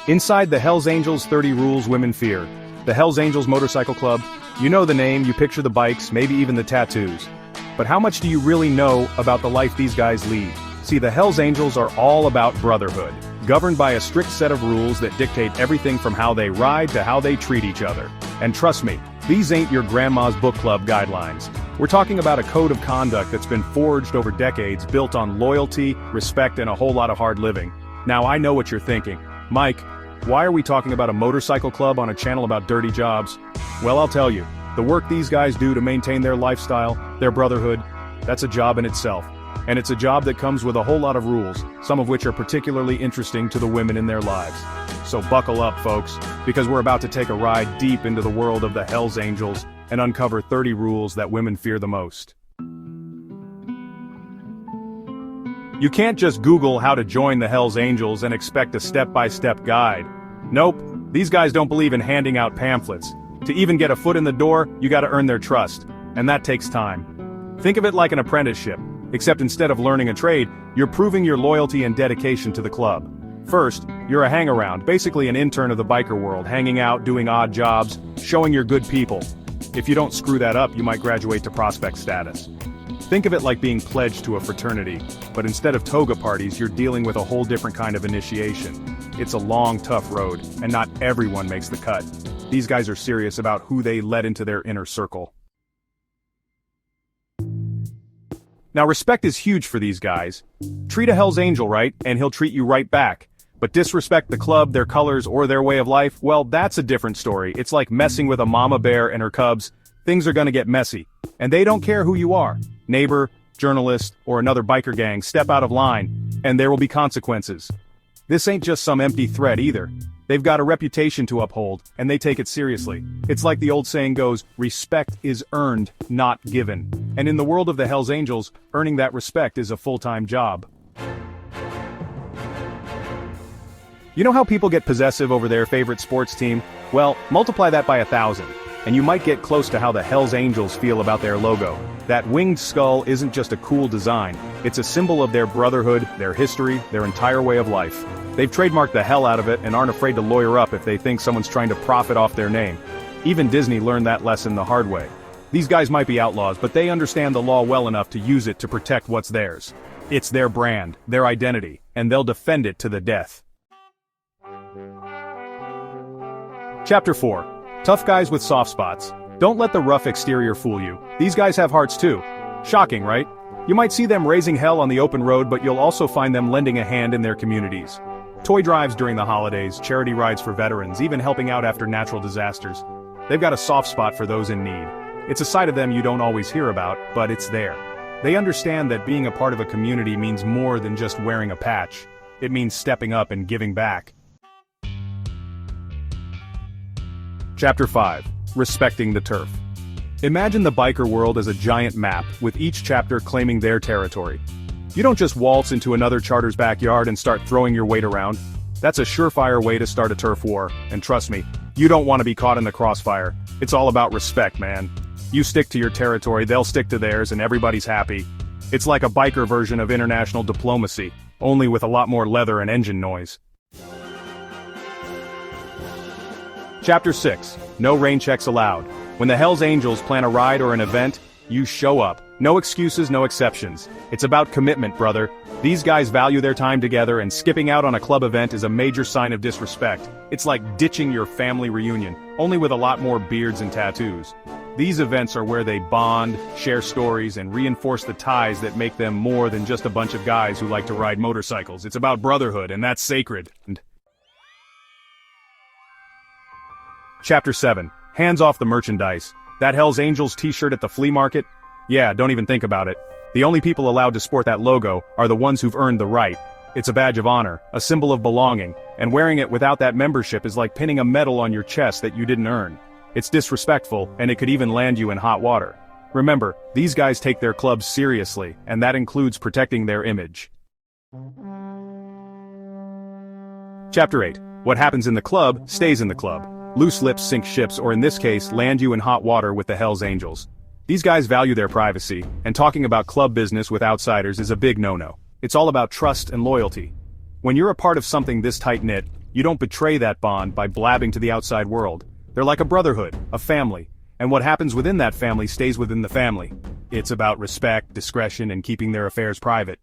Inside the Hells Angels 30 Rules Women Fear. The Hells Angels Motorcycle Club, you know the name, you picture the bikes, maybe even the tattoos. But how much do you really know about the life these guys lead? See, the Hells Angels are all about brotherhood, governed by a strict set of rules that dictate everything from how they ride to how they treat each other. And trust me, these ain't your grandma's book club guidelines. We're talking about a code of conduct that's been forged over decades, built on loyalty, respect, and a whole lot of hard living. Now I know what you're thinking. Mike, why are we talking about a motorcycle club on a channel about dirty jobs? Well, I'll tell you, the work these guys do to maintain their lifestyle, their brotherhood, that's a job in itself. And it's a job that comes with a whole lot of rules, some of which are particularly interesting to the women in their lives. So buckle up, folks, because we're about to take a ride deep into the world of the Hells Angels and uncover 30 rules that women fear the most. You can't just Google how to join the Hells Angels and expect a step-by-step guide. Nope, these guys don't believe in handing out pamphlets. To even get a foot in the door, you gotta earn their trust, and that takes time. Think of it like an apprenticeship, except instead of learning a trade, you're proving your loyalty and dedication to the club. First, you're a hang-around, basically an intern of the biker world, hanging out, doing odd jobs, showing you're good people. If you don't screw that up, you might graduate to prospect status. Think of it like being pledged to a fraternity, but instead of toga parties, you're dealing with a whole different kind of initiation. It's a long, tough road, and not everyone makes the cut. These guys are serious about who they let into their inner circle. Now, respect is huge for these guys. Treat a Hells Angel right, and he'll treat you right back. But disrespect the club, their colors, or their way of life, well, that's a different story. It's like messing with a mama bear and her cubs. Things are gonna get messy. And they don't care who you are. Neighbor, journalist, or another biker gang, step out of line, and there will be consequences. This ain't just some empty threat either. They've got a reputation to uphold, and they take it seriously. It's like the old saying goes, respect is earned, not given. And in the world of the Hells Angels, earning that respect is a full-time job. You know how people get possessive over their favorite sports team? Well, multiply that by 1,000, and you might get close to how the Hells Angels feel about their logo. That winged skull isn't just a cool design, it's a symbol of their brotherhood, their history, their entire way of life. They've trademarked the hell out of it and aren't afraid to lawyer up if they think someone's trying to profit off their name. Even Disney learned that lesson the hard way. These guys might be outlaws, but they understand the law well enough to use it to protect what's theirs. It's their brand, their identity, and they'll defend it to the death. Chapter 4. Tough guys with soft spots. Don't let the rough exterior fool you. These guys have hearts too. Shocking, right? You might see them raising hell on the open road, but you'll also find them lending a hand in their communities. Toy drives during the holidays, charity rides for veterans, even helping out after natural disasters. They've got a soft spot for those in need. It's a side of them you don't always hear about, but it's there. They understand that being a part of a community means more than just wearing a patch. It means stepping up and giving back. Chapter 5. Respecting the turf. Imagine the biker world as a giant map, with each chapter claiming their territory. You don't just waltz into another charter's backyard and start throwing your weight around. That's a surefire way to start a turf war, and trust me, you don't want to be caught in the crossfire. It's all about respect, man. You stick to your territory, they'll stick to theirs, and everybody's happy. It's like a biker version of international diplomacy, only with a lot more leather and engine noise. Chapter 6. No rain checks allowed. When the Hells Angels plan a ride or an event, you show up. No excuses, no exceptions. It's about commitment, brother. These guys value their time together, and skipping out on a club event is a major sign of disrespect. It's like ditching your family reunion, only with a lot more beards and tattoos. These events are where they bond, share stories, and reinforce the ties that make them more than just a bunch of guys who like to ride motorcycles. It's about brotherhood, and that's sacred. Chapter 7. Hands off the merchandise. That Hells Angels t-shirt at the flea market? Yeah, don't even think about it. The only people allowed to sport that logo are the ones who've earned the right. It's a badge of honor, a symbol of belonging, and wearing it without that membership is like pinning a medal on your chest that you didn't earn. It's disrespectful, and it could even land you in hot water. Remember, these guys take their clubs seriously, and that includes protecting their image. Chapter 8. What happens in the club, stays in the club. Loose lips sink ships, or in this case, land you in hot water with the Hells Angels. These guys value their privacy, and talking about club business with outsiders is a big no-no. It's all about trust and loyalty. When you're a part of something this tight-knit, You don't betray that bond by blabbing to the outside world. They're like a brotherhood, a family, and what happens within that family stays within the family. It's about respect, discretion, and keeping their affairs private.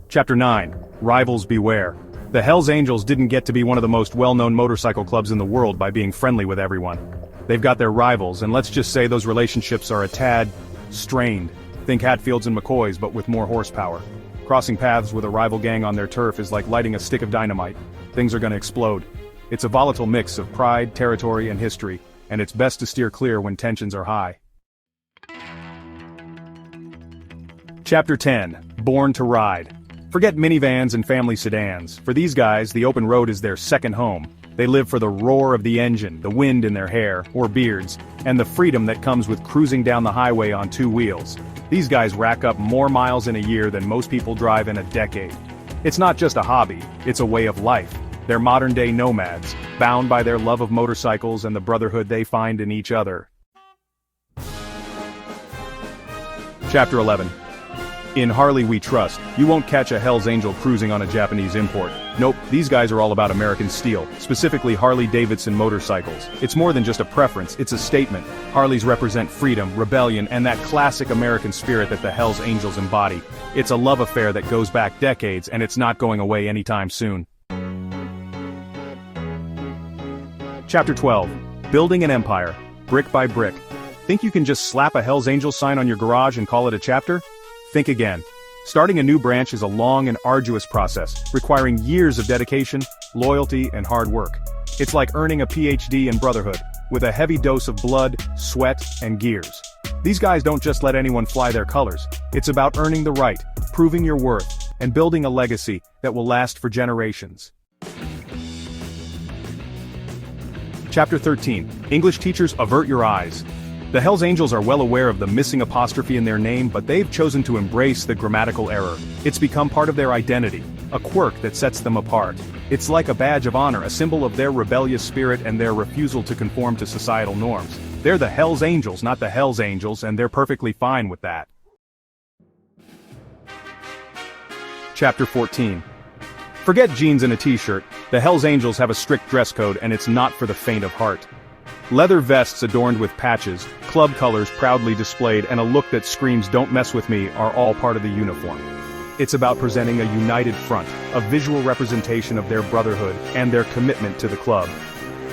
Chapter 9. Rivals Beware. The Hells Angels didn't get to be one of the most well-known motorcycle clubs in the world by being friendly with everyone. They've got their rivals, and let's just say those relationships are a tad strained. Think Hatfields and McCoys, but with more horsepower. Crossing paths with a rival gang on their turf is like lighting a stick of dynamite. Things are gonna explode. It's a volatile mix of pride, territory, and history, and it's best to steer clear when tensions are high. Chapter 10. Born to Ride. Forget minivans and family sedans. For these guys, the open road is their second home. They live for the roar of the engine, the wind in their hair, or beards, and the freedom that comes with cruising down the highway on two wheels. These guys rack up more miles in a year than most people drive in a decade. It's not just a hobby, it's a way of life. They're modern-day nomads, bound by their love of motorcycles and the brotherhood they find in each other. Chapter 11. In Harley We Trust, you won't catch a Hells Angel cruising on a Japanese import. Nope, these guys are all about American steel, specifically Harley-Davidson motorcycles. It's more than just a preference, it's a statement. Harleys represent freedom, rebellion, and that classic American spirit that the Hells Angels embody. It's a love affair that goes back decades, and it's not going away anytime soon. Chapter 12. Building an Empire. Brick by brick. Think you can just slap a Hells Angels sign on your garage and call it a chapter? Think again. Starting a new branch is a long and arduous process, requiring years of dedication, loyalty, and hard work. It's like earning a PhD in brotherhood, with a heavy dose of blood, sweat, and gears. These guys don't just let anyone fly their colors. It's about earning the right, proving your worth, and building a legacy that will last for generations. Chapter 13. English teachers avert your eyes. The Hells Angels are well aware of the missing apostrophe in their name, but they've chosen to embrace the grammatical error. It's become part of their identity, a quirk that sets them apart. It's like a badge of honor, a symbol of their rebellious spirit and their refusal to conform to societal norms. They're the Hells Angels, not the Hells Angels, and they're perfectly fine with that. Chapter 14. Forget jeans and a t-shirt. The Hells Angels have a strict dress code, and it's not for the faint of heart. Leather vests adorned with patches, club colors proudly displayed, and a look that screams "Don't mess with me" are all part of the uniform. It's about presenting a united front, a visual representation of their brotherhood and their commitment to the club.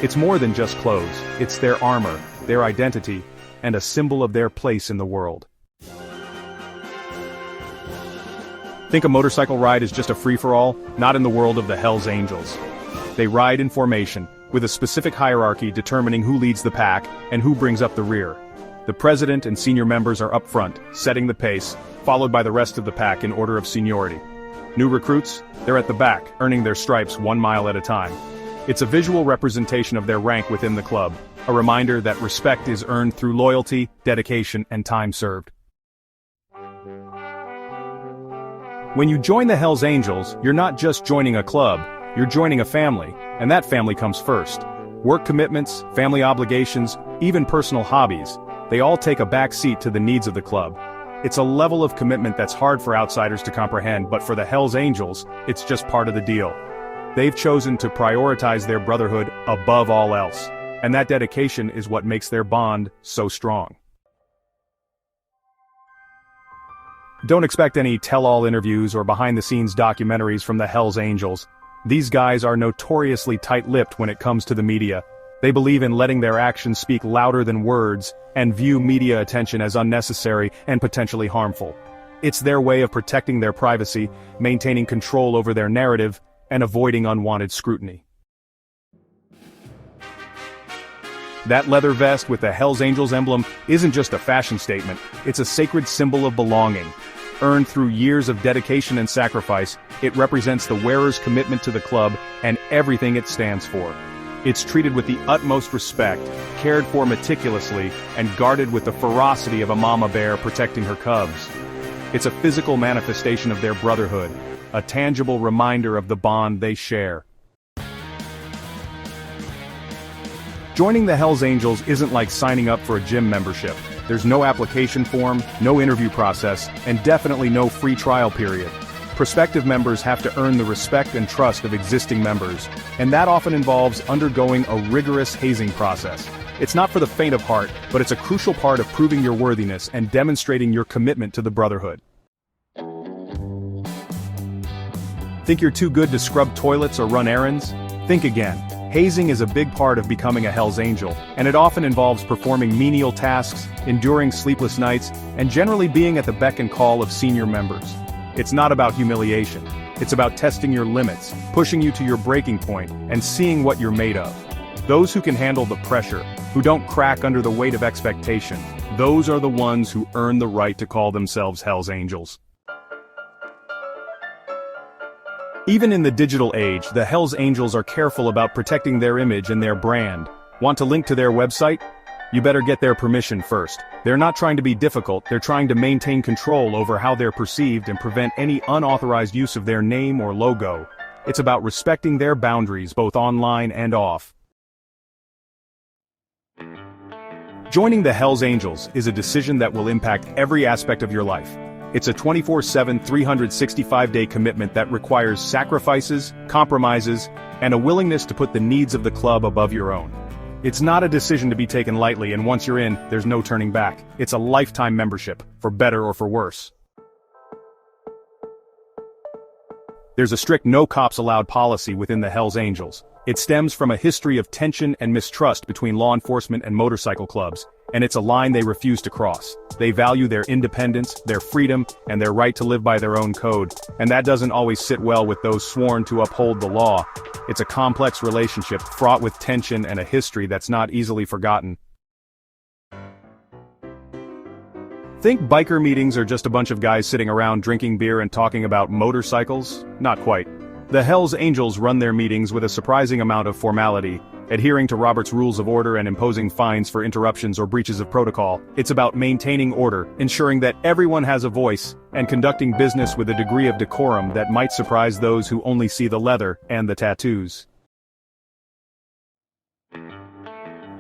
It's more than just clothes, it's their armor, their identity, and a symbol of their place in the world. Think a motorcycle ride is just a free-for-all? Not in the world of the Hells Angels. They ride in formation, with a specific hierarchy determining who leads the pack and who brings up the rear. The president and senior members are up front, setting the pace, followed by the rest of the pack in order of seniority. New recruits? They're at the back, earning their stripes 1 mile at a time. It's a visual representation of their rank within the club, a reminder that respect is earned through loyalty, dedication, and time served. When you join the Hells Angels, you're not just joining a club, you're joining a family, and that family comes first. Work commitments, family obligations, even personal hobbies, they all take a back seat to the needs of the club. It's a level of commitment that's hard for outsiders to comprehend, but for the Hells Angels, it's just part of the deal. They've chosen to prioritize their brotherhood above all else, and that dedication is what makes their bond so strong. Don't expect any tell-all interviews or behind-the-scenes documentaries from the Hells Angels. These guys are notoriously tight-lipped when it comes to the media. They believe in letting their actions speak louder than words, and view media attention as unnecessary and potentially harmful. It's their way of protecting their privacy, maintaining control over their narrative, and avoiding unwanted scrutiny. That leather vest with the Hells Angels emblem isn't just a fashion statement, it's a sacred symbol of belonging. Earned through years of dedication and sacrifice, it represents the wearer's commitment to the club and everything it stands for. It's treated with the utmost respect, cared for meticulously, and guarded with the ferocity of a mama bear protecting her cubs. It's a physical manifestation of their brotherhood, a tangible reminder of the bond they share. Joining the Hells Angels isn't like signing up for a gym membership. There's no application form, no interview process, and definitely no free trial period. Prospective members have to earn the respect and trust of existing members, and that often involves undergoing a rigorous hazing process. It's not for the faint of heart, but it's a crucial part of proving your worthiness and demonstrating your commitment to the Brotherhood. Think you're too good to scrub toilets or run errands? Think again. Hazing is a big part of becoming a Hell's Angel, and it often involves performing menial tasks, enduring sleepless nights, and generally being at the beck and call of senior members. It's not about humiliation. It's about testing your limits, pushing you to your breaking point, and seeing what you're made of. Those who can handle the pressure, who don't crack under the weight of expectation, those are the ones who earn the right to call themselves Hell's Angels. Even in the digital age, the Hell's Angels are careful about protecting their image and their brand. Want to link to their website? You better get their permission first. They're not trying to be difficult, they're trying to maintain control over how they're perceived and prevent any unauthorized use of their name or logo. It's about respecting their boundaries both online and off. Joining the Hell's Angels is a decision that will impact every aspect of your life. It's a 24/7, 365-day commitment that requires sacrifices, compromises, and a willingness to put the needs of the club above your own. It's not a decision to be taken lightly, and once you're in, there's no turning back. It's a lifetime membership, for better or for worse. There's a strict no cops allowed policy within the Hell's Angels. It stems from a history of tension and mistrust between law enforcement and motorcycle clubs, and it's a line they refuse to cross. They value their independence, their freedom, and their right to live by their own code, and that doesn't always sit well with those sworn to uphold the law. It's a complex relationship fraught with tension and a history that's not easily forgotten. Think biker meetings are just a bunch of guys sitting around drinking beer and talking about motorcycles? Not quite. The Hell's Angels run their meetings with a surprising amount of formality, adhering to Robert's Rules of Order and imposing fines for interruptions or breaches of protocol. It's about maintaining order, ensuring that everyone has a voice, and conducting business with a degree of decorum that might surprise those who only see the leather and the tattoos.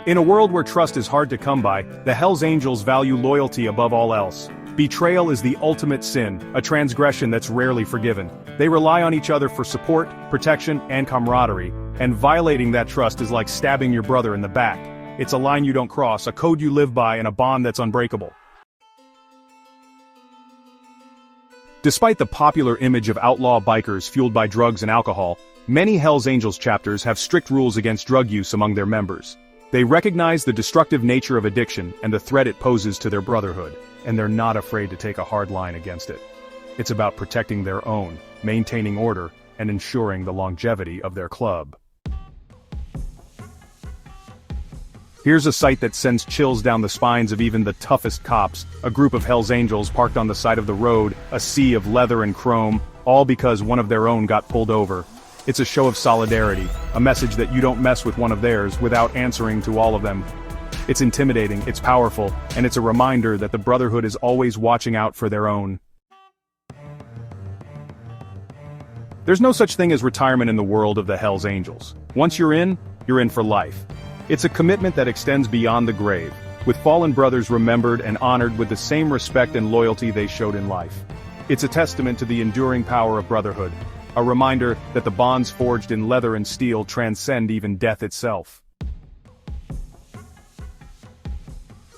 In a world where trust is hard to come by, the Hell's Angels value loyalty above all else. Betrayal is the ultimate sin, a transgression that's rarely forgiven. They rely on each other for support, protection, and camaraderie, and violating that trust is like stabbing your brother in the back. It's a line you don't cross, a code you live by, and a bond that's unbreakable. Despite the popular image of outlaw bikers fueled by drugs and alcohol, many Hell's Angels chapters have strict rules against drug use among their members. They recognize the destructive nature of addiction and the threat it poses to their brotherhood, and they're not afraid to take a hard line against it. It's about protecting their own, maintaining order, and ensuring the longevity of their club. Here's a sight that sends chills down the spines of even the toughest cops, a group of Hell's Angels parked on the side of the road, a sea of leather and chrome, all because one of their own got pulled over. It's a show of solidarity, a message that you don't mess with one of theirs without answering to all of them. It's intimidating, it's powerful, and it's a reminder that the Brotherhood is always watching out for their own. There's no such thing as retirement in the world of the Hell's Angels. Once you're in for life. It's a commitment that extends beyond the grave, with fallen brothers remembered and honored with the same respect and loyalty they showed in life. It's a testament to the enduring power of brotherhood, a reminder that the bonds forged in leather and steel transcend even death itself.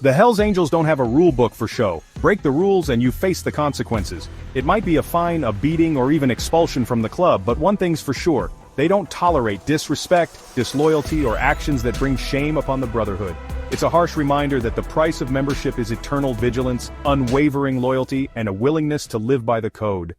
The Hell's Angels don't have a rule book for show. Break the rules and you face the consequences. It might be a fine, a beating, or even expulsion from the club, but one thing's for sure. They don't tolerate disrespect, disloyalty, or actions that bring shame upon the Brotherhood. It's a harsh reminder that the price of membership is eternal vigilance, unwavering loyalty, and a willingness to live by the code.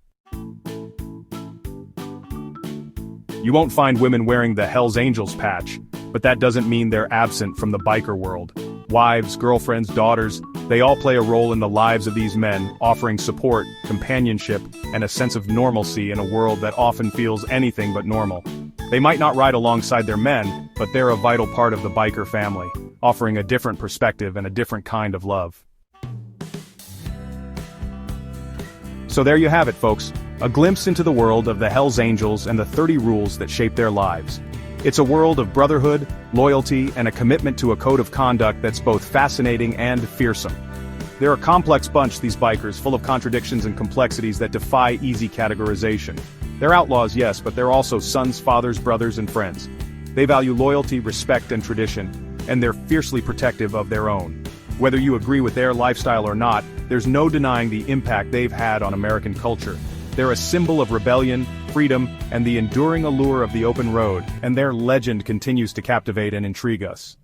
You won't find women wearing the Hell's Angels patch, but that doesn't mean they're absent from the biker world. Wives, girlfriends, daughters, they all play a role in the lives of these men, offering support, companionship, and a sense of normalcy in a world that often feels anything but normal. They might not ride alongside their men, but they're a vital part of the biker family, offering a different perspective and a different kind of love. So there you have it, folks. A glimpse into the world of the Hell's Angels and the 30 rules that shape their lives. It's a world of brotherhood, loyalty, and a commitment to a code of conduct that's both fascinating and fearsome. They're a complex bunch, these bikers, full of contradictions and complexities that defy easy categorization. They're outlaws, yes, but they're also sons, fathers, brothers, and friends. They value loyalty, respect, and tradition, and they're fiercely protective of their own. Whether you agree with their lifestyle or not, there's no denying the impact they've had on American culture. They're a symbol of rebellion, freedom, and the enduring allure of the open road, and their legend continues to captivate and intrigue us.